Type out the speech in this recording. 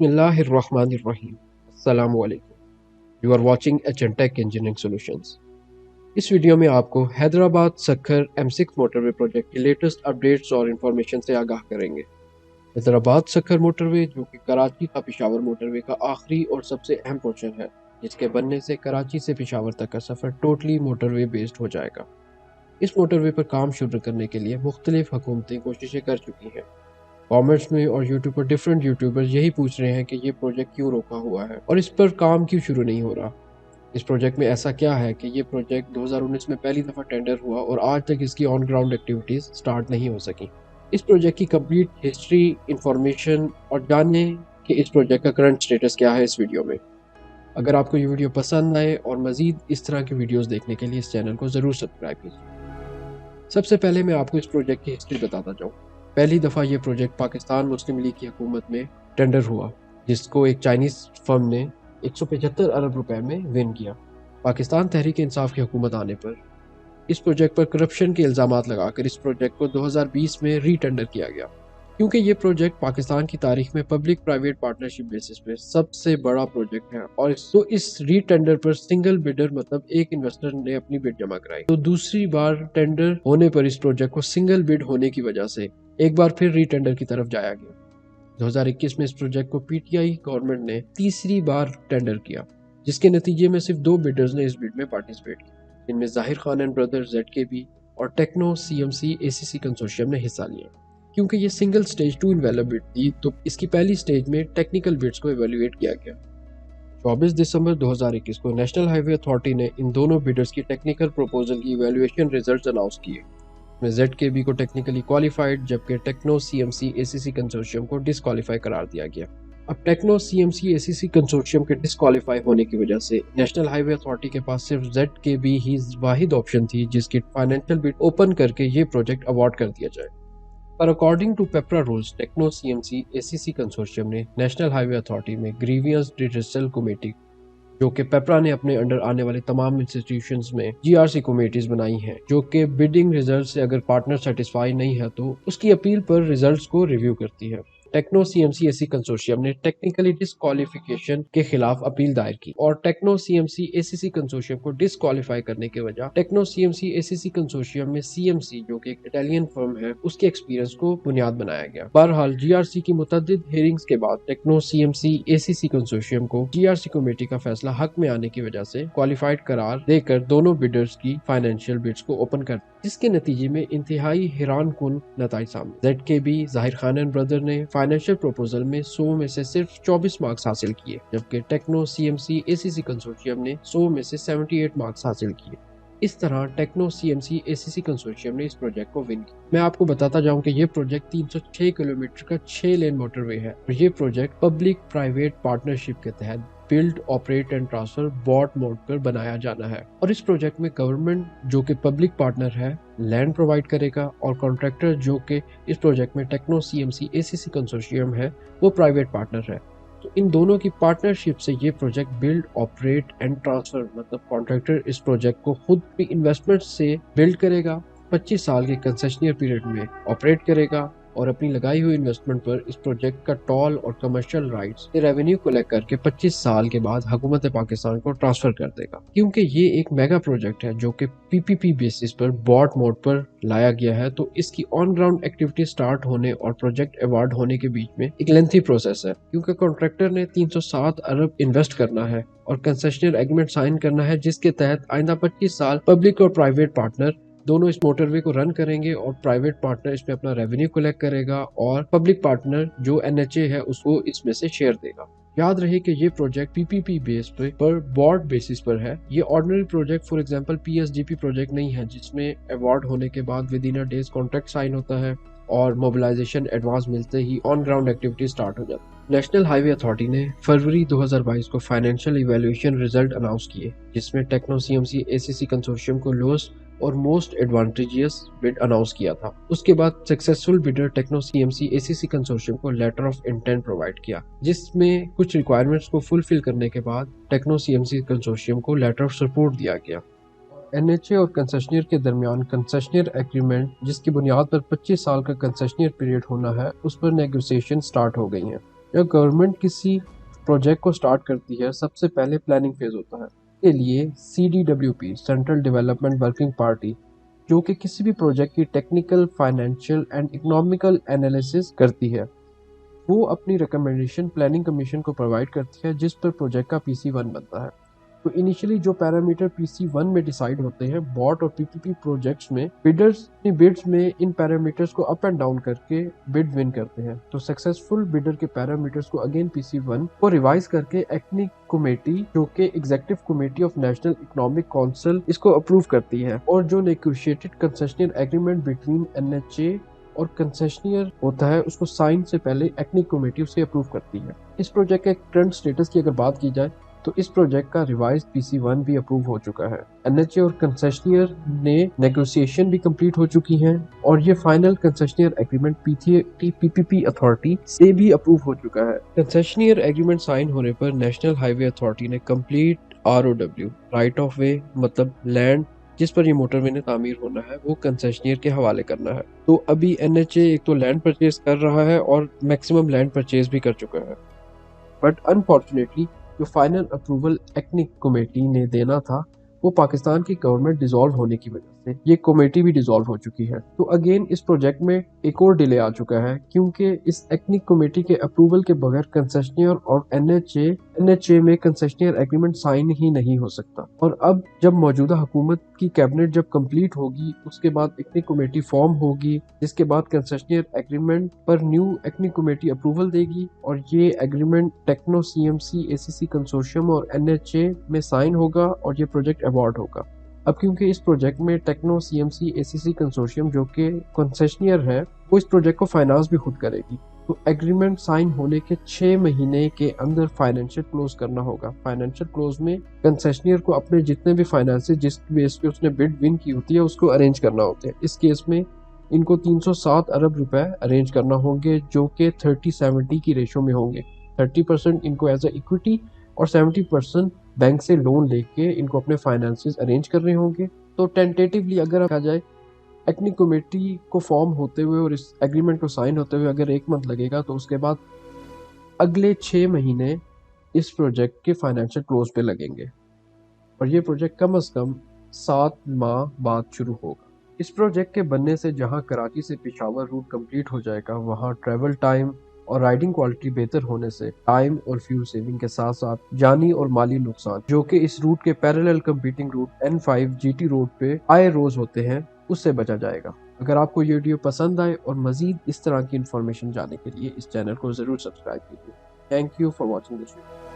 बिस्मिल्लाहिर्रहमानिर्रहीम। अस्सलामु अलैकुम। You are watching HN Tech engineering solutions. इस वीडियो में आपको Hyderabad Sukkur M6 motorway project की लेटेस्ट अपडेट्स और इंफॉर्मेशन से आगाह करेंगे। हैदराबाद सक्खर मोटरवे, जो कि कराची का पिशावर मोटरवे का आखिरी और सबसे अहम पोर्शन है, जिसके बनने से कराची से पिशावर तक का सफ़र टोटली मोटरवे बेस्ड हो जाएगा। इस मोटरवे पर काम शुरू करने के लिए मुख्तलिफ हुकूमतें कोशिशें कर चुकी हैं। कमेंट्स में और यूट्यूब पर डिफरेंट यूट्यूबर्स यही पूछ रहे हैं कि ये प्रोजेक्ट क्यों रोका हुआ है और इस पर काम क्यों शुरू नहीं हो रहा। इस प्रोजेक्ट में ऐसा क्या है कि ये प्रोजेक्ट 2019 में पहली दफ़ा टेंडर हुआ और आज तक इसकी ऑन ग्राउंड एक्टिविटीज़ स्टार्ट नहीं हो सकी। इस प्रोजेक्ट की कंप्लीट हिस्ट्री, इंफॉर्मेशन और जानने कि इस प्रोजेक्ट का करंट स्टेटस क्या है इस वीडियो में। अगर आपको ये वीडियो पसंद आए और मज़ीद इस तरह की वीडियोज़ देखने के लिए इस चैनल को ज़रूर सब्सक्राइब कीजिए। सबसे पहले मैं आपको इस प्रोजेक्ट की हिस्ट्री बताता जाऊँ। पहली दफ़ा ये प्रोजेक्ट पाकिस्तान मुस्लिम लीग की हुकूमत में टेंडर हुआ, जिसको एक चाइनीज़ फर्म ने 175 अरब रुपए में विन किया। पाकिस्तान तहरीक इंसाफ की हुकूमत आने पर इस प्रोजेक्ट पर करप्शन के इल्ज़ामात लगाकर इस प्रोजेक्ट को 2020 में री टेंडर किया गया। क्योंकि ये प्रोजेक्ट पाकिस्तान की तारीख में पब्लिक प्राइवेट पार्टनरशिप बेसिस पे सबसे बड़ा प्रोजेक्ट है और इस री टेंडर पर सिंगल बिडर मतलब एक इन्वेस्टर ने अपनी बिड जमा कराई, तो दूसरी बार टेंडर होने पर इस प्रोजेक्ट को सिंगल बिड होने की वजह से एक बार फिर री टेंडर की तरफ जाया गया। 2021 में इस प्रोजेक्ट को पीटीआई गवर्नमेंट ने तीसरी बार टेंडर किया, जिसके नतीजे में सिर्फ 2 बिडर्स ने इस बिड में पार्टिसिपेट किया, जिनमें जाहिर खान एंड ब्रदर्स ZKB और टेक्नो CMC ACC कंसोर्शियम ने हिस्सा लिया। क्योंकि ये सिंगल स्टेज 2 इवेलुएट बिड थी, तो इसकी पहली स्टेज में टेक्निकल बिड्स को इवेल्युएट किया गया। 24 दिसंबर 2021 को नेशनल हाईवे अथॉरिटी ने इन दोनों बिडर्स की टेक्निकल प्रपोजल की इवेल्युएशन रिजल्ट्स अनाउंस किए। में ZKB को टेक्निकली क्वालिफाइड, जबकि टेक्नो CMC ACC कंसोर्शियम को डिसक्वालीफाई करार दिया गया। अब टेक्नो CMC ACC कंसोर्शियम के डिसक्वालीफाई होने की वजह से नेशनल हाईवे अथॉरिटी के पास सिर्फ ZKB ही वाहिद ऑप्शन थी जिसकी फाइनेंशियल बिड ओपन करके ये प्रोजेक्ट अवार्ड कर दिया जाए। पर according to PEPRA rules, techno CMC ACC consortium ने नेशनल हाईवे अथॉरिटी में ग्रीवियंस रिड्रेसल कमेटी, जो कि पेपरा ने अपने अंडर आने वाले तमाम इंस्टीट्यूशंस में GRC कमेटीज बनाई हैं, जो कि बिडिंग रिजल्ट से अगर पार्टनर सेटिस्फाई नहीं है तो उसकी अपील पर रिजल्ट्स को रिव्यू करती है। टेक्नो CMC ACC कंसोर्शियम ने टेक्निकली डिसक्वालिफिकेशन के खिलाफ अपील दायर की और टेक्नो CMC ACC कंसोर्शियम को डिसक्वालीफाई करने के वजह टेक्नो CMC ACC कंसोर्शियम में CMC, जो कि एक इटालियन फर्म है, उसके एक्सपीरियंस को बुनियाद बनाया गया। बहरहाल GRC की मुतअद्दिद हियरिंग्स के बाद टेक्नो CMC ACC कंसोर्शियम को GRC कमेटी का फैसला हक में आने की वजह से क्वालिफाइड करार देकर दोनों बिडर्स की फाइनेंशियल बिड्स को ओपन कर, जिसके नतीजे में इंतहाई हैरान कुन नताइज सामने। ZKB, जाहिर खान एंड ब्रदर ने फाइनेंशियल प्रपोजल में 100 में से सिर्फ 24 मार्क्स हासिल किए, जबकि टेक्नो CMC ACC कंसोर्शियम ने 100 में से 78 मार्क्स हासिल किए। इस तरह टेक्नो CMC ACC कंसोर्शियम ने इस प्रोजेक्ट को विन किया। मैं आपको बताता जाऊं कि ये प्रोजेक्ट 306 किलोमीटर का 6 लेन मोटरवे है और ये प्रोजेक्ट पब्लिक प्राइवेट पार्टनरशिप के तहत build, operate and transfer BOT mode पर बनाया जाना है और इस प्रोजेक्ट में गवर्नमेंट, जो कि पब्लिक पार्टनर है, लैंड प्रोवाइड करेगा और कॉन्ट्रैक्टर, जो कि इस प्रोजेक्ट में टेक्नो CMC ACC कंसोर्शियम है, वो प्राइवेट पार्टनर है। तो इन दोनों की पार्टनरशिप से ये project build, operate and transfer मतलब कॉन्ट्रैक्टर इस प्रोजेक्ट को खुद भी इन्वेस्टमेंट से बिल्ड करेगा, 25 साल के कंसेशनर पीरियड में ऑपरेट करेगा और अपनी लगाई हुई इन्वेस्टमेंट पर इस प्रोजेक्ट का टॉल और कमर्शियल राइट्स से रेवेन्यू कलेक्ट करके 25 साल के बाद हुकूमत पाकिस्तान को ट्रांसफर कर देगा। क्योंकि ये एक मेगा प्रोजेक्ट है जो कि PPP बेसिस पर बॉट मोड पर लाया गया है, तो इसकी ऑन ग्राउंड एक्टिविटी स्टार्ट होने और प्रोजेक्ट अवार्ड होने के बीच में एक लेंथी प्रोसेस है, क्योंकि कॉन्ट्रैक्टर ने 307 अरब इन्वेस्ट करना है और कंसेशनर एग्रीमेंट साइन करना है, जिसके तहत आइंदा 25 साल पब्लिक और प्राइवेट पार्टनर दोनों इस मोटरवे को रन करेंगे और प्राइवेट पार्टनर इसमें अपना रेवेन्यू कलेक्ट करेगा और पब्लिक पार्टनर जो NHA है उसको इसमें से शेयर देगा। याद रहे कि ये प्रोजेक्ट PPP बेस पर बॉर्ड बेसिस पर है। ये ordinary project for example PSDP project नहीं है, जिसमें अवार्ड होने के बाद within a days contract sign होता है और मोबिलाइजेशन एडवांस मिलते ही ऑन ग्राउंड एक्टिविटी स्टार्ट हो जाती है। नेशनल हाईवे अथॉरिटी ने फरवरी 2022 को फाइनेंशियल इवैल्यूएशन रिजल्ट अनाउंस किए, जिसमें टेक्नो CMC ACC कंसोर्शियम को लोएस्ट और मोस्ट एडवांटेजियस बिड अनाउंस किया था। उसके बाद successful bidder techno CMC ACC consortium को लेटर ऑफ इंटेंट प्रोवाइड किया, जिसमें कुछ रिक्वायरमेंट्स को फुलफिल करने के बाद टेक्नो CMC कंसोर्शियम को लेटर ऑफ सपोर्ट दिया गया। NHA और कंसेशनर के दरमियान कंसेशनर एग्रीमेंट, जिसकी बुनियाद पर 25 साल का कंसेशनर पीरियड होना है, उस पर नेगोशिएशन स्टार्ट हो गई हैं। जब गवर्नमेंट किसी प्रोजेक्ट को स्टार्ट करती है, सबसे पहले प्लानिंग फेज होता है। के लिए CDWP central development working party, जो कि किसी भी प्रोजेक्ट की technical, financial and economical analysis करती है, वो अपनी रिकमेंडेशन प्लानिंग कमीशन को प्रोवाइड करती है, जिस पर प्रोजेक्ट का PC1 बनता है। तो इनिशियली जो पैरामीटर PC1 में डिसाइड होते हैं, बॉट और PPP प्रोजेक्ट्स में बिडर्स अपनी बिड्स में इन पैरामीटर्स को अप एंड डाउन करके बिड विन करते हैं। तो सक्सेसफुल बिडर के पैरामीटर्स को अगेन PC1 को रिवाइज करके एक्निक कमेटी, जो कि executive committee of national economic council, इसको अप्रूव करती है। और जो negotiated concessionaire agreement between NHA और कंसेशनियर होता है, उसको साइन से पहले एक्निक कमेटी उसे अप्रूव करती है। इस प्रोजेक्ट के करंट स्टेटस की अगर बात की जाए तो इस प्रोजेक्ट का रिवाइज PC1 भी अप्रूव हो चुका है। NHA और कंसेशनियर ने नेगोशिएशन भी कंप्लीट हो चुकी हैं और ये फाइनल कंसेशनियर एग्रीमेंट PPP अथॉरिटी से भी अप्रूव हो चुका है। कंसेशनियर एग्रीमेंट साइन होने पर नेशनल हाईवे अथॉरिटी ने कंप्लीट ROW राइट ऑफ वे, मतलब लैंड जिस पर ये मोटरवे ने तामीर होना है, वो कंसेशनियर के हवाले करना है। तो अभी NHA एक तो लैंड परचेज कर रहा है और मैक्सिमम लैंड परचेज भी कर चुका है, बट अनफॉर्चुनेटली जो फाइनल अप्रूवल एक्निक कमेटी ने देना था, वो पाकिस्तान की गवर्नमेंट डिसॉल्व होने की वजह से ये कमेटी भी डिसॉल्व हो चुकी है। तो अगेन इस प्रोजेक्ट में एक और डिले आ चुका है, क्योंकि इस एक्निक कमेटी के अप्रूवल के बगैर कंसेशनियर और NHA में कंसेशनियर एग्रीमेंट साइन ही नहीं हो सकता। और अब जब मौजूदा हुकूमत की कैबिनेट जब कंप्लीट होगी, उसके बाद एक्निक कमेटी फॉर्म होगी, जिसके बाद कंसेशनियर एग्रीमेंट पर न्यू एक्निक कमेटी अप्रूवल देगी और ये agreement techno CMC ACC consortium और NHA में साइन होगा और ये प्रोजेक्ट अवार्ड होगा। अब क्योंकि इस प्रोजेक्ट में टेक्नो CMC ACC कंसोर्शियम, जो कि कंसेशनियर है, वो इस प्रोजेक्ट को फाइनेंस भी खुद करेगी। तो एग्रीमेंट साइन होने के 6 महीने के अंदर फाइनेंशियल क्लोज करना होगा। फाइनेंशियल क्लोज में कंसेशनियर को अपने जितने भी फाइनेंसेस जिस बेस पे उसने बिड विन की होती है, उसको अरेंज करना होता है। इस केस में इनको 307 अरब रुपए अरेंज करना होंगे, जो कि 30-70 की रेशो में होंगे। 30% इनको एज ए इक्विटी और 70% बैंक से लोन लेके इनको अपने फाइनेंसेस अरेंज करने होंगे। तो टेंटेटिवली अगर कहा जाए, एक्निक कमेटी को फॉर्म होते हुए और इस एग्रीमेंट को साइन होते हुए अगर 1 मंथ लगेगा, तो उसके बाद अगले 6 महीने इस प्रोजेक्ट के फाइनेंशियल क्लोज पे लगेंगे और ये प्रोजेक्ट कम से कम 7 माह बाद शुरू होगा। इस प्रोजेक्ट के बनने से जहां कराची से पेशावर रूट कंप्लीट हो जाएगा, वहां ट्रैवल टाइम और राइडिंग क्वालिटी बेहतर होने से टाइम और फ्यूल सेविंग के साथ साथ जानी और माली नुकसान, जो कि इस रूट के parallel competing route N5 GT road पे आए रोज होते हैं, उससे बचा जाएगा। अगर आपको ये वीडियो पसंद आए और मजीद इस तरह की इंफॉर्मेशन जानने के लिए इस चैनल को जरूर सब्सक्राइब कीजिए। Thank you for watching this video.